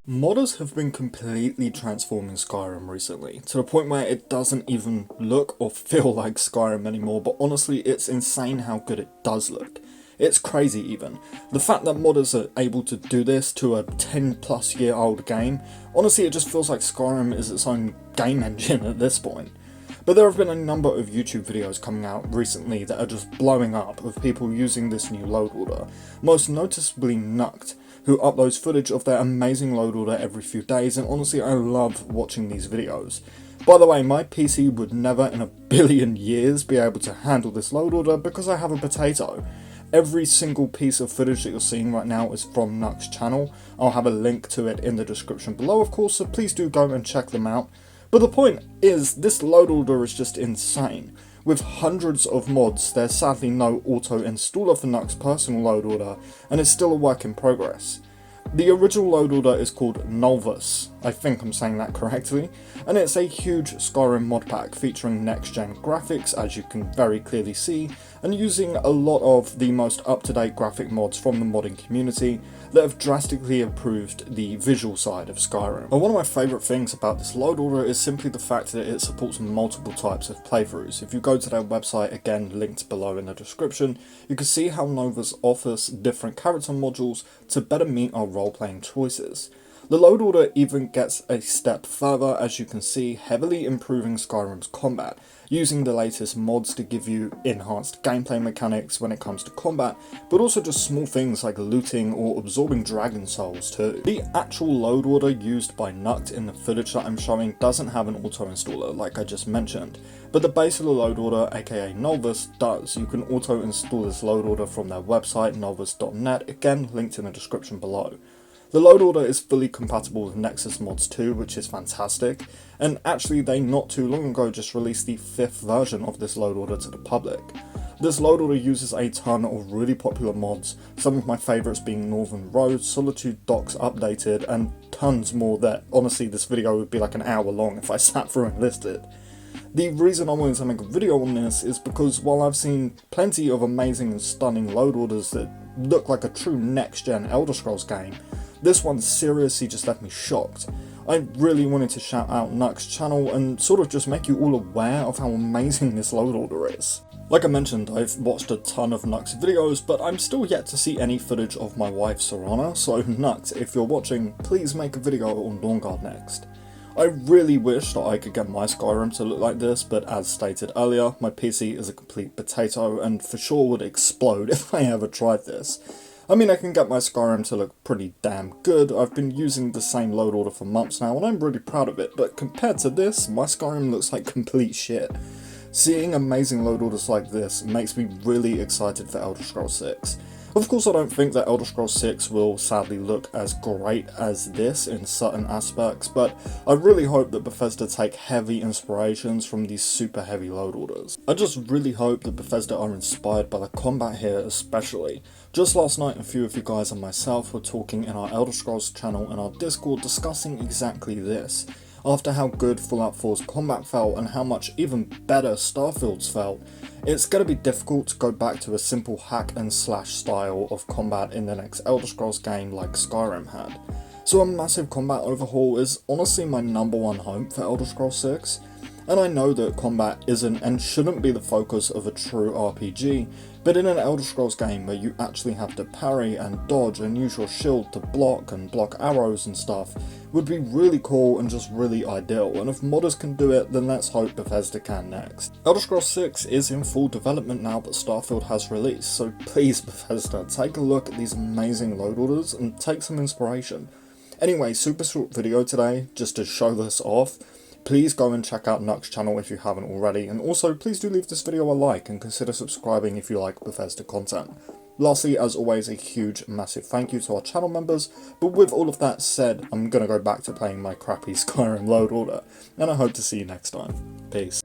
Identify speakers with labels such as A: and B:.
A: Modders have been completely transforming Skyrim recently, to the point where it doesn't even look or feel like Skyrim anymore, but honestly it's insane how good it does look. It's crazy even. The fact that modders are able to do this to a 10+ year old game, honestly it just feels like Skyrim is its own game engine at this point. But there have been a number of YouTube videos coming out recently that are just blowing up of people using this new load order, most noticeably Nukt, who uploads footage of their amazing load order every few days, and honestly I love watching these videos. By the way, my PC would never in a billion years be able to handle this load order because I have a potato. Every single piece of footage that you're seeing right now is from Nukt's channel. I'll have a link to it in the description below of course, so please do go and check them out. But the point is, this load order is just insane. With hundreds of mods, there's sadly no auto-installer for Nukt's personal load order, and it's still a work in progress. The original load order is called Nolvus, I think I'm saying that correctly, and it's a huge Skyrim mod pack featuring next-gen graphics, as you can very clearly see, and using a lot of the most up-to-date graphic mods from the modding community that have drastically improved the visual side of Skyrim. And one of my favourite things about this load order is simply the fact that it supports multiple types of playthroughs. If you go to their website, again linked below in the description, you can see how Nolvus offers different character modules to better meet our role-playing choices. The load order even gets a step further, as you can see, heavily improving Skyrim's combat, using the latest mods to give you enhanced gameplay mechanics when it comes to combat, but also just small things like looting or absorbing dragon souls too. The actual load order used by Nukt in the footage that I'm showing doesn't have an auto-installer like I just mentioned, but the base of the load order, aka Nolvus, does. You can auto-install this load order from their website, nolvus.net, again linked in the description below. The load order is fully compatible with Nexus mods too, which is fantastic, and actually they not too long ago just released the 5th version of this load order to the public. This load order uses a ton of really popular mods, some of my favourites being Northern Road, Solitude Docks Updated, and tons more that honestly this video would be like an hour long if I sat through and listed. The reason I wanted to make a video on this is because while I've seen plenty of amazing and stunning load orders that look like a true next-gen Elder Scrolls game, this one seriously just left me shocked. I really wanted to shout out Nukt's channel and sort of just make you all aware of how amazing this load order is. Like I mentioned, I've watched a ton of Nukt's videos, but I'm still yet to see any footage of my wife Serana, so Nukt, if you're watching, please make a video on Dawnguard next. I really wish that I could get my Skyrim to look like this, but as stated earlier, my PC is a complete potato and for sure would explode if I ever tried this. I mean, I can get my Skyrim to look pretty damn good. I've been using the same load order for months now and I'm really proud of it, but compared to this, my Skyrim looks like complete shit. Seeing amazing load orders like this makes me really excited for Elder Scrolls 6. Of course I don't think that Elder Scrolls 6 will sadly look as great as this in certain aspects, but I really hope that Bethesda take heavy inspirations from these super heavy load orders. I just really hope that Bethesda are inspired by the combat here especially. Just last night a few of you guys and myself were talking in our Elder Scrolls channel and our Discord discussing exactly this. After how good Fallout 4's combat felt and how much even better Starfield's felt, it's going to be difficult to go back to a simple hack and slash style of combat in the next Elder Scrolls game like Skyrim had. So a massive combat overhaul is honestly my #1 hope for Elder Scrolls 6. And I know that combat isn't and shouldn't be the focus of a true RPG, but in an Elder Scrolls game where you actually have to parry and dodge and use your shield to block and block arrows and stuff would be really cool and just really ideal, and if modders can do it, then let's hope Bethesda can next. Elder Scrolls 6 is in full development now that Starfield has released, so please Bethesda, take a look at these amazing load orders and take some inspiration. Anyway, super short video today, just to show this off. Please go and check out Nukt's channel if you haven't already, and also please do leave this video a like and consider subscribing if you like Bethesda content. Lastly, as always, a huge massive thank you to our channel members, but with all of that said, I'm gonna go back to playing my crappy Skyrim load order, and I hope to see you next time. Peace.